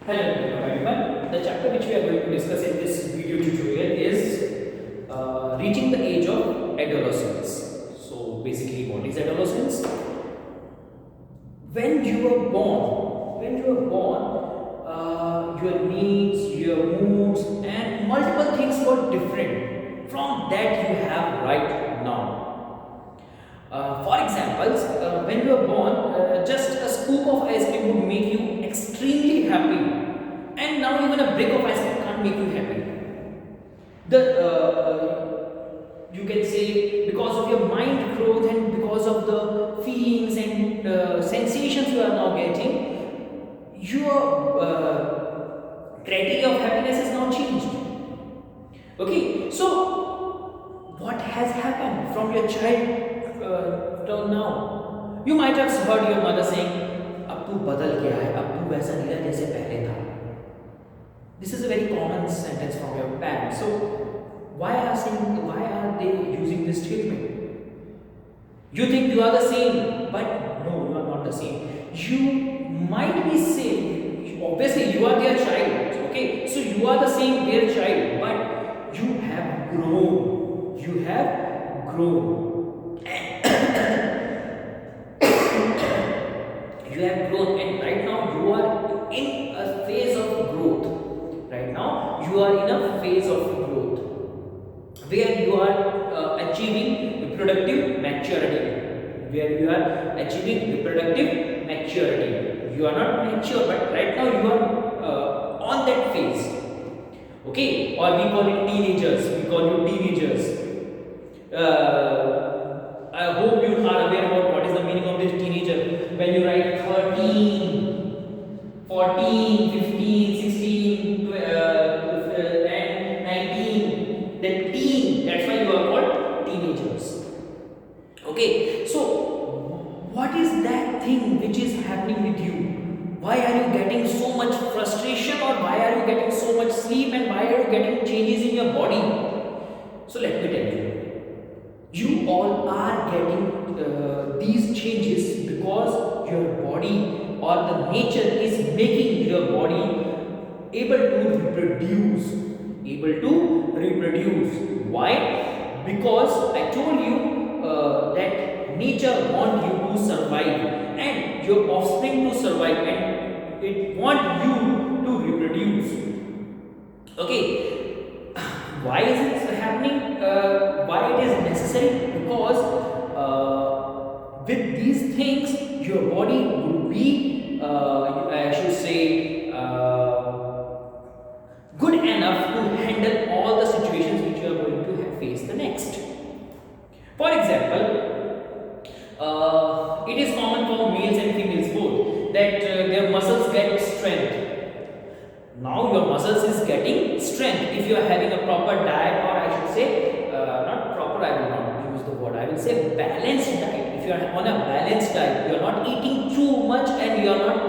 Hello everyone. The chapter which we are going to discuss in this video tutorial is reaching the age of adolescence. So basically, what is adolescence? When you are born, your needs, your moods, and multiple things were different from that you have right now. For examples, when you are born, just a scoop of ice cream would make you extremely happy, and now even a brick of ice cream can't make you happy. You can say, because of your mind growth and because of the feelings and sensations you are now getting, your criteria of happiness is now changed. Okay, so what has happened from your child till now? You might have heard your mother saying, "अब तू बदल गया है, अब तू वैसा नहीं रहा जैसे पहले था." This is a very common sentence from your parents. So why are they using this statement? You think you are the same, but no, you are not the same. You might be same. Obviously, you are their child. Okay, so you are the same their child, but you have grown. You have grown. You have grown, and right now you are in a phase of growth. Right now, you are in a phase of growth where you are achieving reproductive maturity. Where you are achieving reproductive maturity. You are not mature, but right now you are on that phase. Okay, or we call it teenagers. We call you teenagers. I hope you are aware about what is the meaning of this teenager. When you write 13, 14, 15, 16, and 19, then teen, that's why you are called teenagers. Okay, so what is that thing which is happening with you? Why are you getting so much frustration, or why are you getting so much sleep, and why are you getting changes in your body? So let me tell you. You all are getting these changes because your body or the nature is making your body able to reproduce. Able to reproduce. Why? Because I told you that nature wants you to survive and your offspring to survive, and it wants you to reproduce. Okay, why is it happening? Why it is necessary? Because with these things your body will be I should say good enough to handle all the situations which you are going to have face the next. For example, it is common for males and females both that their muscles get strength. Now your muscles is getting strength if you are having a proper diet, or I should say not proper, I will not use the word, I will say balanced diet. If you are on a balanced diet, you are not eating too much and you are not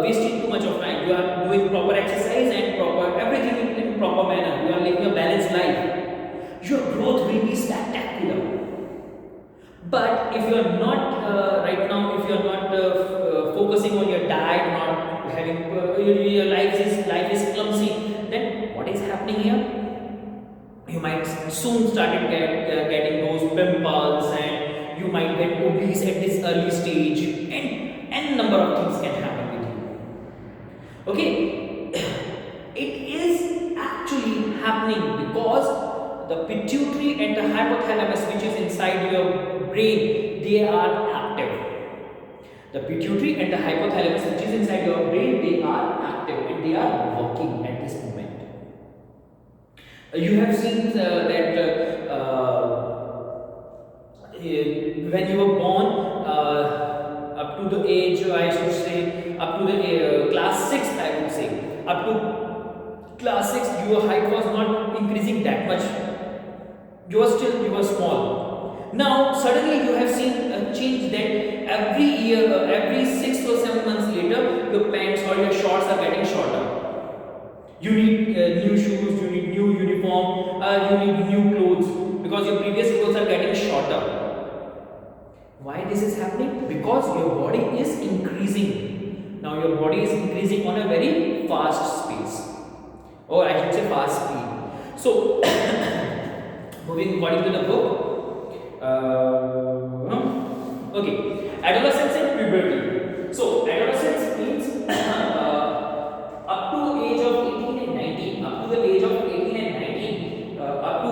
wasting too much of time. You are doing proper exercise and proper everything in proper manner. You are living a balanced life. Your growth will be spectacular. But if you are not right now, if you are not focusing on your diet, not having your life is clumsy, then what is happening here? You might soon started getting those pimples, and you might get obese at this early stage, and number of things can happen with you. Okay, it is actually happening because the pituitary and the hypothalamus, which is inside your brain, they are active. The pituitary and the hypothalamus, which is inside your brain, they are active and they are working at this moment. You have seen that when you were born, up to the age, I should say, up to the class 6, I would say, up to class 6, your height was not increasing that much. You were small. Now suddenly you have seen a change that every year, every 6 or 7 months later, your pants or your shorts are getting shorter. You need new shoes, you need new uniform, you need new clothes because your previous clothes are getting shorter. Why this is happening? Because your body is increasing. Now your body is increasing on a very fast space, or I should say fast speed. So moving according to the book, okay, adolescence and puberty. So adolescence means up to age of 18 and 19, up to the age of 18 and 19, up to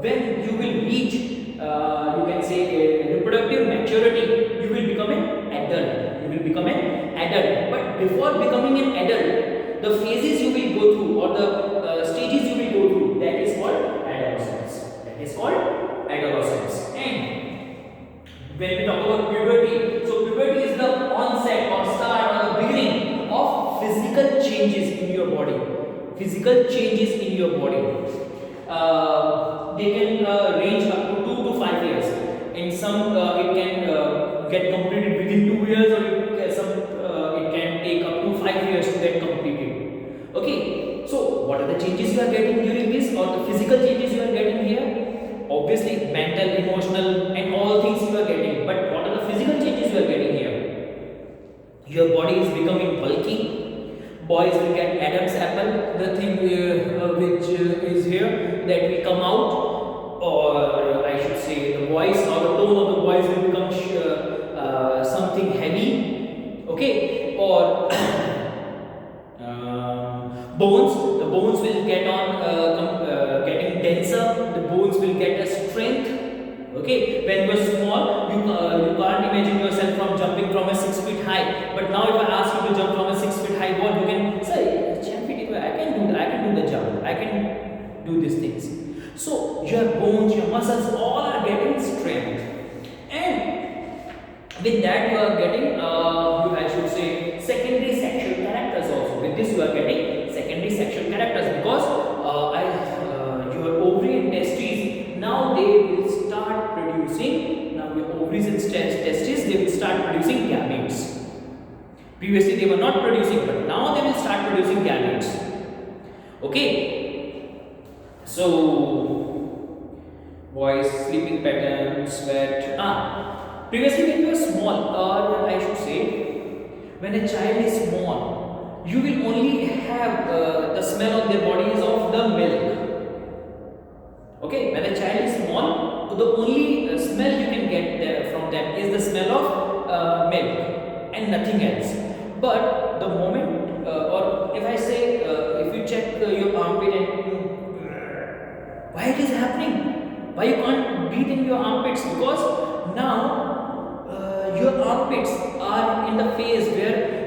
when you will reach, you can say, reproductive maturity, you will become an adult. You will become an adult. But before becoming an adult, the phases you will go through, or the stages you will go through, that is called adolescence. That is called adolescence. And when we talk about puberty, so puberty is the onset or start or the beginning of physical changes in your body. Physical changes in your body. They can range up to 2 to 5 years. In some, it can get completed within 2 years, or it can take up to 5 years to get completed. Okay, so what are the changes you are getting during this, or the physical changes you are getting here? Obviously, mental, emotional, and all things you are getting. But what are the physical changes you are getting here? Your body is becoming bulky. Boys will get Adam's apple, the thing which is here, that will come out, or I should say the voice or the tone of the voice will become something heavy, okay, or the bones will get on getting denser, the bones will get a strength. Okay, when you are small, you can't imagine yourself from jumping from a 6 feet high. But now, if I ask you to jump from a 6 feet high wall, you can say, I can do the jump. I can do these things. So your bones, your muscles, all are getting strength, and with that you are getting, I should say, secondary sexual characters also. With this, you are getting secondary sexual characters, because your ovary and testes, now they will start producing, now your ovaries and testes, they will start producing gametes. Previously they were not producing, but now they will start producing gametes. Okay, so boys, sleeping patterns, sweat. Previously when you were small, or I should say, when a child is small, you will only have the smell of their body is of the milk. Okay, when a child is small, the only smell you can get from them is the smell of milk and nothing else. But the moment, or if I say, if you check your armpit and why it is happening? Why you can't breathe in your armpits? Because now your armpits are in the phase where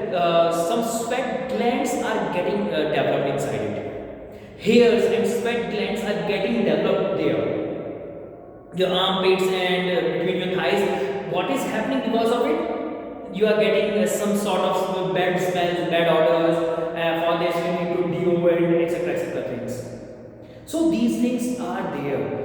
some sweat glands are getting developed inside it. Hairs and sweat glands are getting developed there. Your armpits and between your thighs, what is happening because of it? You are getting some sort of bad smells, bad odors, for this you need to deodorant, etc. things. So these things are there.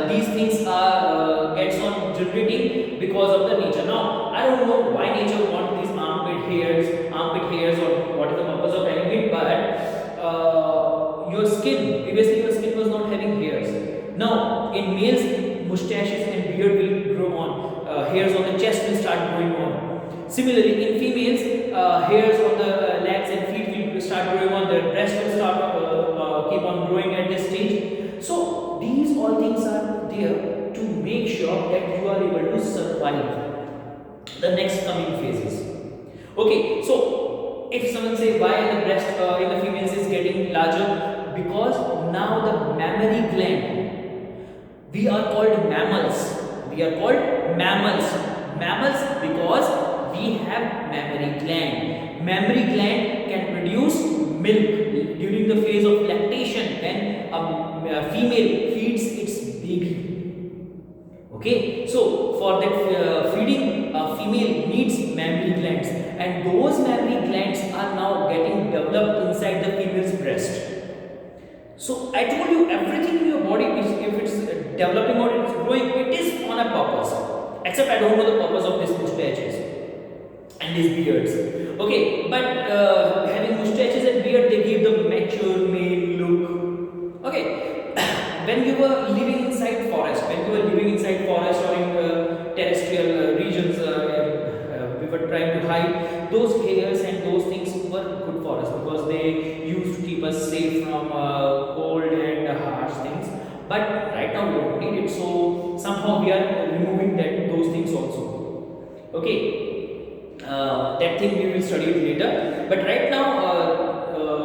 These things are gets on generating because of the nature. Now I don't know why nature wants these armpit hairs, or what is the purpose of having it, but your skin, previously your skin was not having hairs. Now in males, mustaches and beard will grow on. Hairs on the chest will start growing on. Similarly, in females, hairs on the legs and feet will start growing on. Their breast will start keep on growing at this stage. So these all things are there to make sure that you are able to survive the next coming phases. Okay, so if someone say why the breast in the females is getting larger, because now the mammary gland, we are called mammals. We are called mammals. Mammals because we have mammary gland. Mammary gland can produce milk during the phase of lactation when a female feeds its baby. Okay, so for that feeding, a female needs mammary glands, and those mammary glands are now getting developed inside the female's breast. So I told you, everything in your body is, if it's developing or it's growing, it is on a purpose. Except I don't know the purpose of these mustaches and these beards. Okay, but having mustaches and beard, they give the mature male look. Okay, when you were living inside forest, or in terrestrial regions, we were trying to height, those hairs and those things were good for us because they used to keep us safe from cold and harsh things. But right now we don't need it, so somehow we are removing those things also. Okay, that thing we will study it later. But right now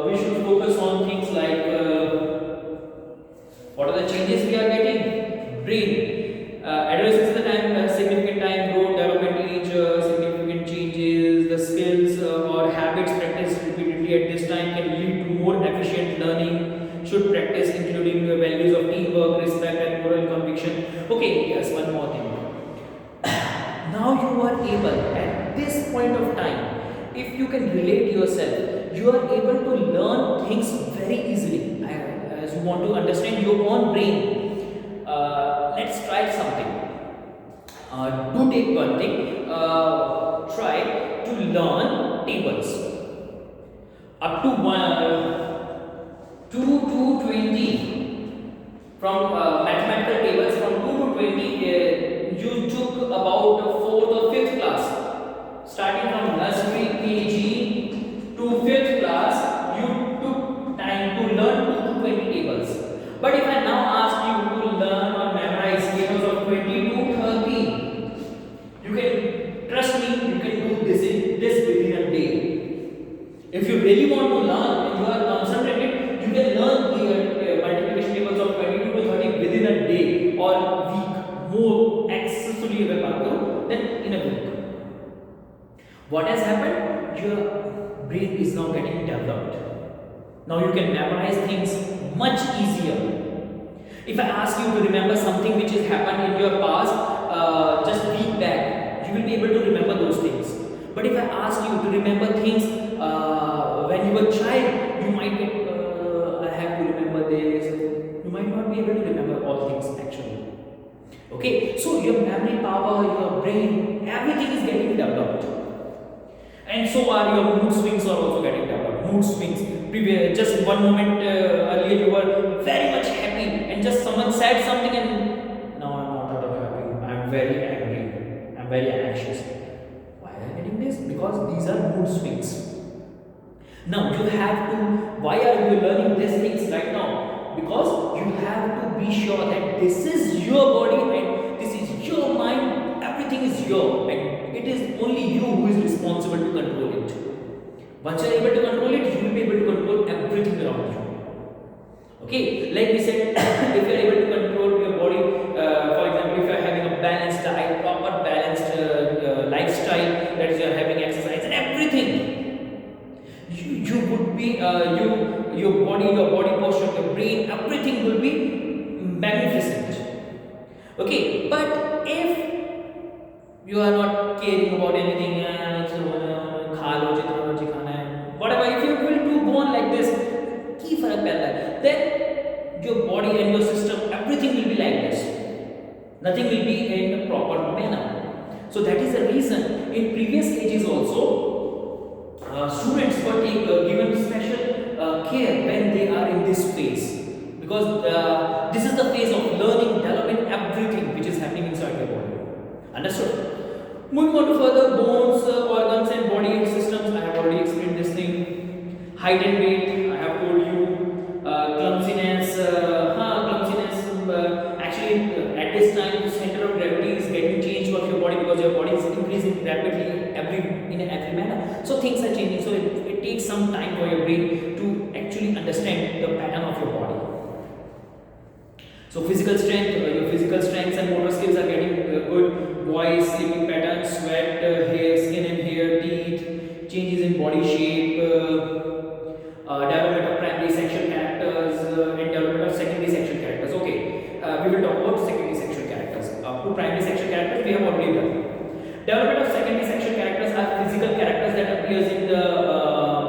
we should focus on things like what are the changes we are getting? Brain. Adolescence is the time, significant time, growth, development age, significant changes, the skills or habits practiced repeatedly at this time can lead to more efficient learning. Should practice including the values of teamwork, respect and moral conviction. Okay, yes, one more thing. Now you are able at this point of time, if you can relate yourself, you are able to learn things very easily. As you want to understand your own brain, let's try something. Do take one thing. Try to learn tables up to 2 to 20. From mathematical tables from 2 to 20, you took about 4th or 5th class. Starting from nursery, KG to 5th class, you took time to learn 2 to 20 tables. But if I now ask you to learn or memorize tables of 20 to 30, you can trust me, you can do this within a day. If you really want to learn and you are concentrated, you can learn the multiplication tables of 22 to 30 within a day or week, more accessibly than in a week. What has happened? Your brain is now getting developed. Now you can memorize things much easier. If I ask you to remember something which has happened in your past, just week back, you will be able to remember those things. But if I ask you to remember things when you were a child, you might get, I have to remember this. You might not be able to remember all things actually. Okay, so your memory power, your brain, everything is getting developed. And so are your mood swings are also getting developed. Mood swings. Just one moment earlier you were very much happy and just someone said something and now I'm not at all happy. I'm very angry. I'm very anxious. Why am I getting this? Because these are mood swings. Now you have to, why are you learning these things right now? Because you have to be sure that this is your body and this is your mind, everything is your, and it is only you who is responsible to control it. Once you are able to control it, you will be able to control everything around you. Okay, like we said, if you are able to control your body, for example, if you are having a balanced diet, proper balanced lifestyle, that is you are having exercise and everything, you would be, your body posture, your brain, everything will be magnificent. Okay, but if you are not caring about anything, whatever, if you will go on like this, then your body and your system, everything will be like this. Nothing will be in a proper manner. So that is the reason in previous ages also, students were given special care when they are in this phase. Because this is the phase of learning, developing everything which is happening inside your body. Understood? Moving on to further, bones, organs and body systems, I have already explained this thing. Height and weight, I have told you. Clumsiness, actually at this time the center of gravity is getting changed of your body because your body is increasing rapidly in every manner. So things are changing, so it takes some time for your brain to actually understand the pattern of your body. So physical strength, your physical strengths and motor skills are getting good. Voice, sleeping patterns, sweat, hair, skin and hair, teeth, changes in body shape, development of primary sexual characters and development of secondary sexual characters. Okay, we will talk about secondary sexual characters. Up to primary sexual characters we have already done. Development of secondary sexual characters are physical characters that appears in the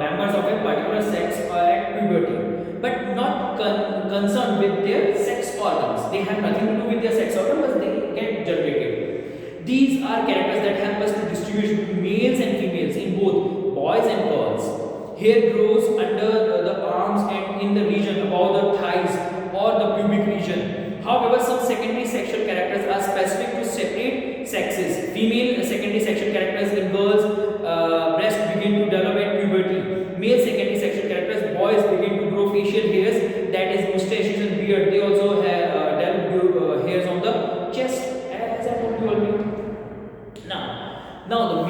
members of a particular sex at puberty, but not concerned with their sex organs. They have nothing to do with their sex organs, but they get generated. These are characters that help us to distinguish between males and females in both boys and girls. Hair grows under the arms and in the region above the thighs or the pubic region. However, some secondary sexual characters are specific to separate sexes. Female secondary sexual characters in girls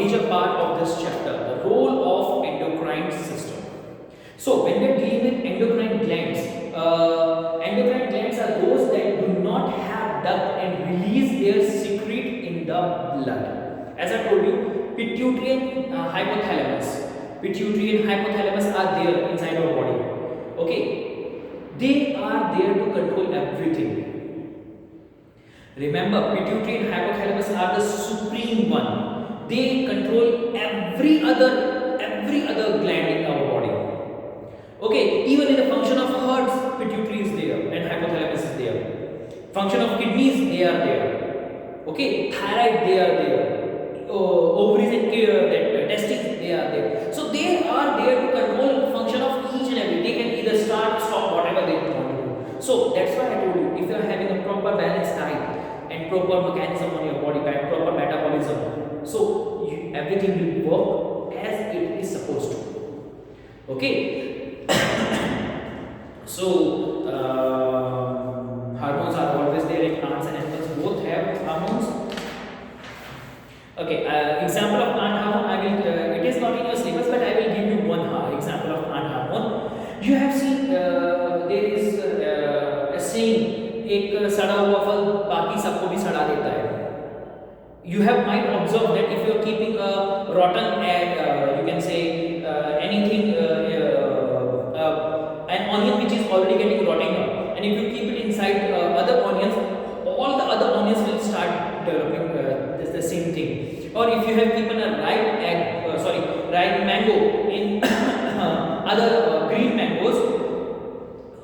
major part of this chapter, the role of endocrine system. So when we are dealing with endocrine glands are those that do not have duct and release their secrete in the blood. As I told you, pituitary and hypothalamus are there inside our body. Okay, they are there to control everything. Remember, pituitary and hypothalamus are the supreme one. They control every other gland in our body. Okay, even in the function of hearts, pituitary is there and hypothalamus is there. Function of kidneys, they are there. Okay, thyroid, they are there. Ovaries and testes, they are there. So they are there to control function of each and every. They can either start, stop, whatever they want to do. So that's why I told you, if you are having a proper balanced diet and proper mechanism on your body, proper metabolism, so everything will work as it is supposed to. Okay. So hormones are always there in plants and animals. Both have hormones. Okay, example of plant hormone. I will. It is not in your syllabus, but I will give you one example of plant hormone. You have seen there is a saying, एक सड़ा हुआ फल बाकी सबको भी सड़ा देता है. You have might observe that if you are keeping a rotten egg, you can say anything, an onion which is already getting rotting up, and if you keep it inside other onions, all the other onions will start developing the same thing. Or if you have keepten a ripe mango in other green mangoes,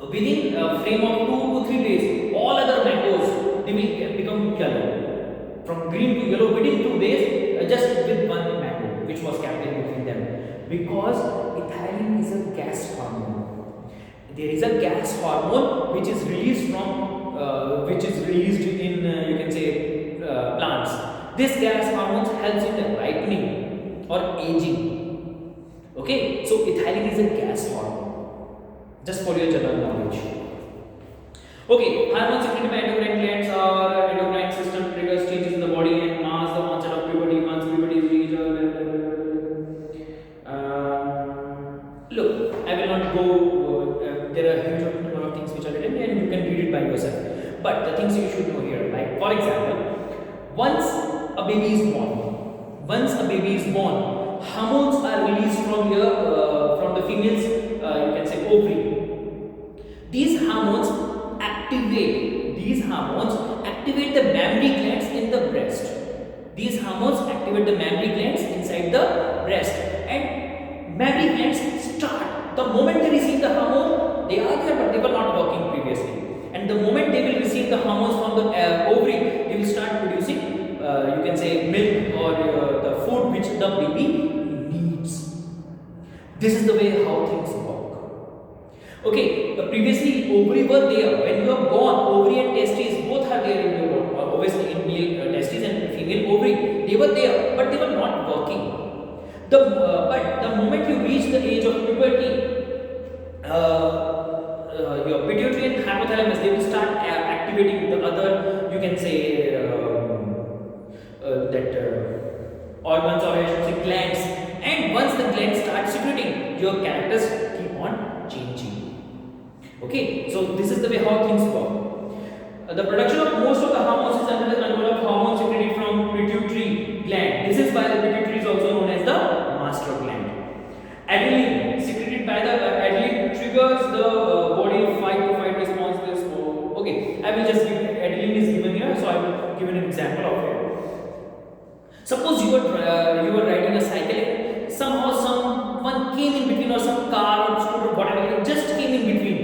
within a frame of 2 to 3 days, all other mangoes, they will become yellow. From green to yellow within 2 days, just with one mango which was kept in between them. Because ethylene is a gas hormone. There is a gas hormone which is released in you can say plants. This gas hormone helps in the ripening or aging. Okay, so ethylene is a gas hormone. Just for your general knowledge. Okay, hormones secreted by endocrine glands or endocrine system triggers changes in the body and marks the onset of puberty. Once puberty is reached, look, I will not go. There are a huge number of things which are written, and you can read it by yourself. But the things you should know here, like for example, once a baby is born, hormones are released from the female's you can say ovary. These hormones activate the mammary glands in the breast. These hormones activate the mammary glands inside the breast, and mammary glands start. The moment they receive the hormone, they are there, but they were not working previously. And the moment they will receive the hormones from the ovary, they will start producing, you can say, milk or the food which the baby needs. This is the way how things work. Okay, previously ovary were there. When you are born, ovary and testes both are there in your body. Obviously, in male testes and female ovary, they were there, but they were not working. But the moment you reach the age of puberty, your pituitary and hypothalamus, they will start activating the other, you can say, organs, or I should say glands. And once the glands start secreting, your characters keep on changing. Okay, so this is the way how things work. The production of most of the hormones is under the control of hormones secreted from pituitary gland. This is why the pituitary is also known as the master gland. Adrenaline secreted by the adrenaline triggers the body fight to fight response. Okay, I will just give adrenaline is given here, so I will give an example of it. Suppose you were riding a cycle, somehow someone came in between, or some car or scooter, whatever, just came in between.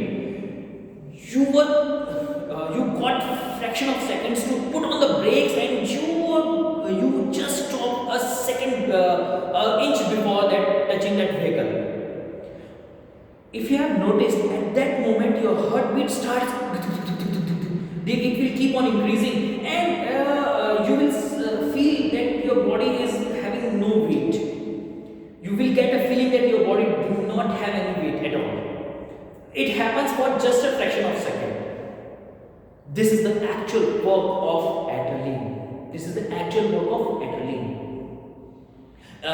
You got fraction of seconds to put on the brakes, and you just stopped a second inch before that touching that vehicle. If you have noticed, at that moment your heartbeat starts, it will keep on increasing, and you will feel that your body is having no weight. You will get a feeling that your body do not have any weight at all. It happens for just a fraction of a second. This is the actual work of adrenaline. You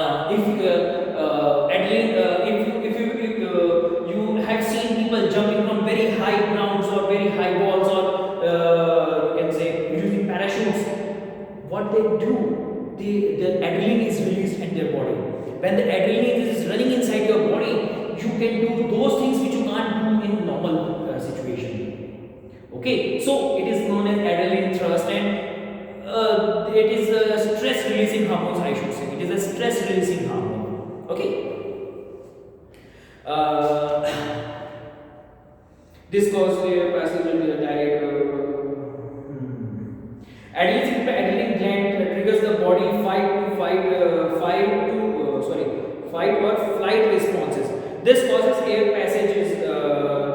have seen people jumping from very high grounds or very high walls, or you can say using parachutes, what they do, the adrenaline is released in their body. When the adrenaline is running inside your body, you can do those things which you can't do in normal situation. Okay, so it is known as adrenaline thrust, and it is a stress releasing hormones, I should say. It is a stress releasing hormone. Okay. This causes a passage in the diet. Adrenaline gland triggers the body fight or flight responses. This causes air passages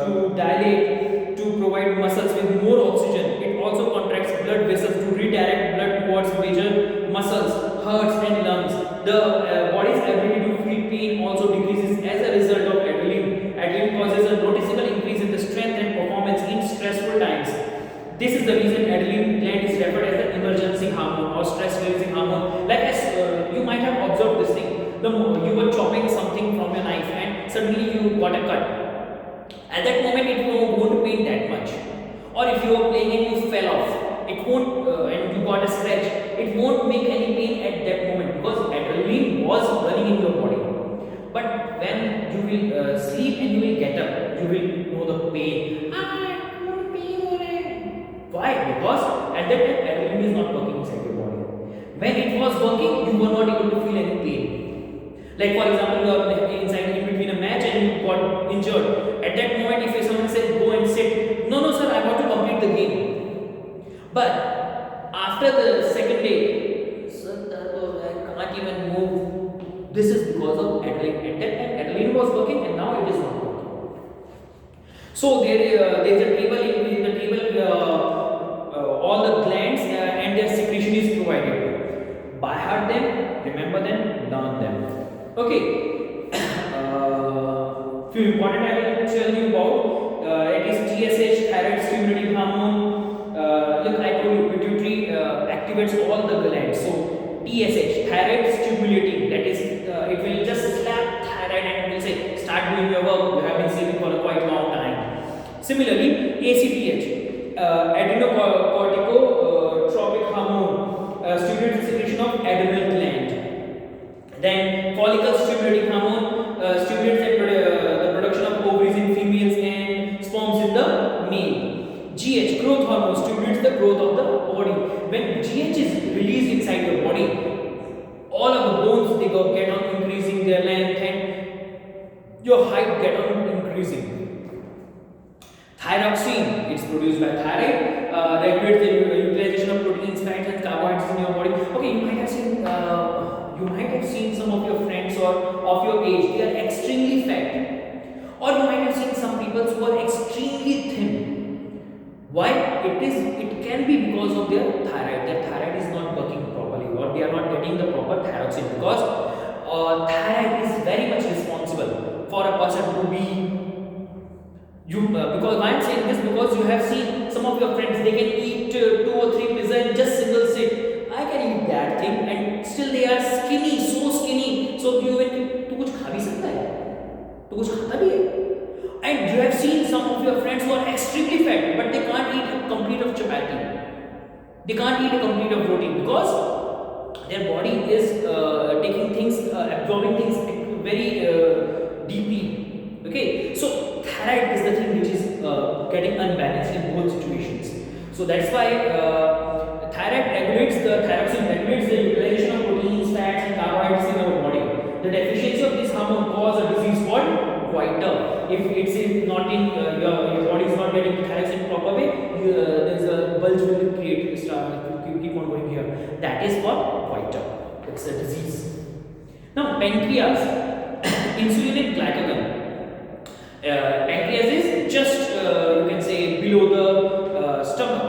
to dilate to provide muscles with more oxygen. It also contracts blood vessels to redirect blood towards major muscles, hearts and lungs. The body's ability to feel pain also decreases as a result of adrenaline. Adrenaline causes a noticeable increase in the strength and performance in stressful times. This is the reason adrenaline gland is referred as the emergency hormone or stress releasing hormone. Like as you might have observed this thing. You were chopping something from a knife and suddenly you got a cut. At that moment it won't pain that much. Or if you were playing and you fell off, it won't and you got a scratch, it won't make any pain at that moment because adrenaline was running in your body. But when you will sleep and you will get up, you will know the pain. Why? Because at that time adrenaline is not working inside your body. When it was working, you were not able to feel any pain. Like for example, you are inside in between a match and you got injured. At that moment, if someone says go and sit, no, sir, I want to complete the game. But after the second day, sir, I can't even move. This is because of adrenaline. At that time, adrenaline was working and now it is not working. So there is a table. In the table, all the glands and their secretion is provided. By heart them, remember them, learn them. Okay. Few important I will tell you about. It is TSH, thyroid stimulating hormone. Look, I told you pituitary activates all the glands. So TSH, thyroid stimulating. That is, it will just slap thyroid and it will say, start doing your work. You have been sleeping for a quite long time. Similarly, ACTH, adrenocorticotropic hormone, stimulates the secretion of adrenal gland. Then follicle stimulating hormone stimulates the production of ovaries in females and sperms in the male. GH, growth hormone, stimulates the growth of the body. When GH is released inside your body, all of the bones they get on increasing their length and your height get on increasing. Thyroxine, it's produced by thyroid, regulates the utilization of proteins, fats and carbohydrates in your body. Okay, you might have seen some of your friends or of your age, they are extremely fat. Or you might have seen some people who are extremely thin. Why? It can be because of their thyroid. Their thyroid is not working properly or they are not getting the proper thyroxine because thyroid is very much responsible for a person to be because why I am saying this, because you have seen some of your friends, they can eat 2 or 3 pizza in just single sit. I can eat that thing and still they are skinny, so skinny. So you even तू कुछ खा भी सकता है, तू कुछ खाता भी है. And you have seen some of your friends who are extremely fat, but they can't eat a complete of chapati. They can't eat a complete of roti because their body is taking things, absorbing things very deeply. Okay, so thyroid is the thing which is getting unbalanced in both situations. So that's why thyroid regulates the thyroxine regulates the utilization of proteins, fats, and carbohydrates in our body. The deficiency of this hormone causes a disease called goiter. If it's not in your body is not getting thyroxine proper way, there's a bulge will create. Keep on going here. That is what goiter. It's a disease. Now pancreas, insulin and glycagon. Pancreas is just you can say below the stomach.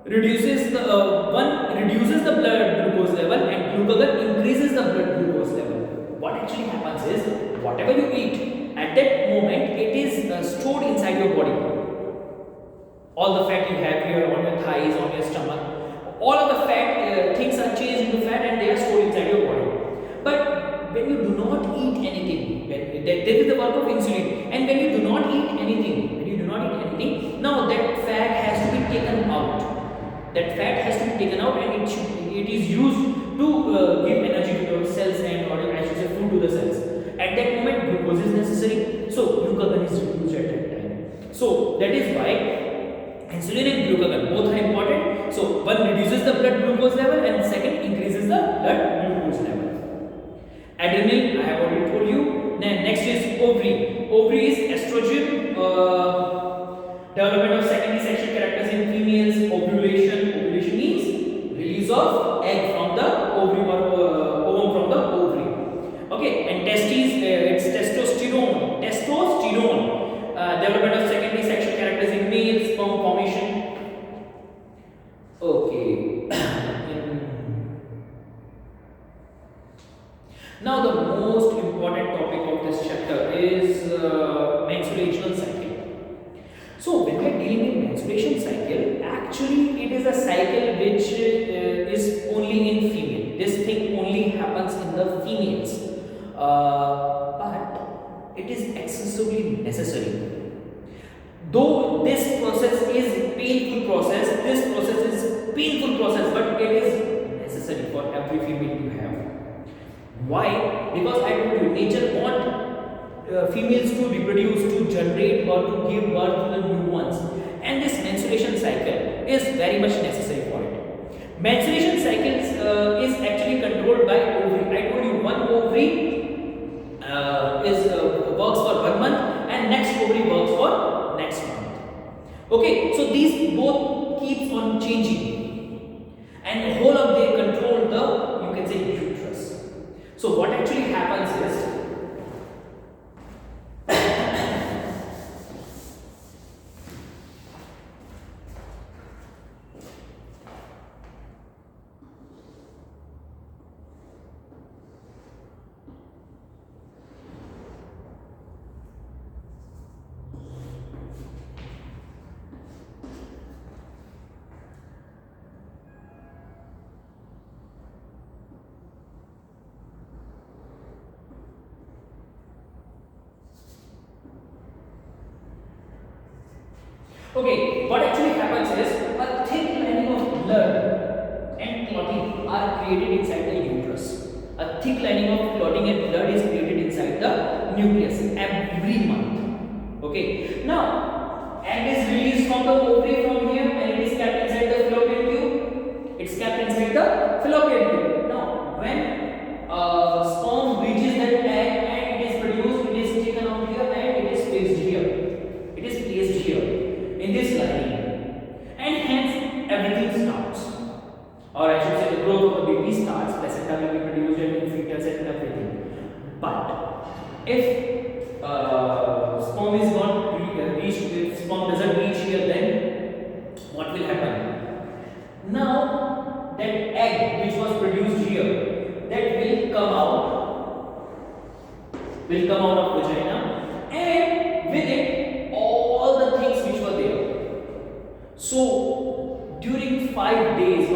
Reduces the blood glucose level and glucagon increases the blood glucose level. What actually happens is whatever you eat at that moment it is stored inside your body. All the fat you have here on your thighs, on your stomach, all of the fat things are changed into fat and they are stored inside your body. But that is the work of insulin. And when you do not eat anything, now that fat has to be taken out. That fat has to be taken out, and it is used to give energy to the cells, and or I should say food to the cells. At that moment, glucose is necessary, so glucagon is reduced at that time. So that is why insulin and glucagon both are important. So one reduces the blood glucose level, and second increases the blood glucose level. Adrenal, I have already told you. Then next is ovary. Ovary is estrogen. Development of secondary sexual characters in females. Ovulation. Ovulation means release of egg from the ovary or ovum from the ovary. Okay, and testes, it's testosterone. Development of secondary sexual characters in males. Sperm formation. Okay. Now the most important topic of this chapter is menstruational cycle. So when we are dealing with menstruation cycle, actually it is a cycle which is only in female. This thing only happens in the females, but it is excessively necessary. Though this process is painful process, but it is necessary for every female to have. Why? Because I told you, nature wants females to reproduce, to generate, or to give birth to the new ones, and this menstruation cycle is very much necessary for it. Menstruation cycles is actually controlled by ovary. I told you one ovary works for 1 month, and next ovary works for next month. Okay, so these both keeps on changing, and the whole of they control the, you can say, uterus. So what actually happens is, okay, what actually happens is a thick lining of blood and clotting are created inside the uterus. A thick lining of clotting and blood is created inside the nucleus every month. Okay, now egg is released from the ovary from here, and it is kept inside the fallopian tube. It's kept inside the fallopian tube. Now, when sperm reaches that egg and it is produced, it is taken out here and it is placed here. It is placed here in this lining, and hence everything starts, or I should say the growth of the baby starts. Placenta will be produced and fetus and everything. But if sperm is not reached, if sperm doesn't reach here, then what will happen? Now that egg which was produced here, that will come out of vagina, and with it all the things which were there. So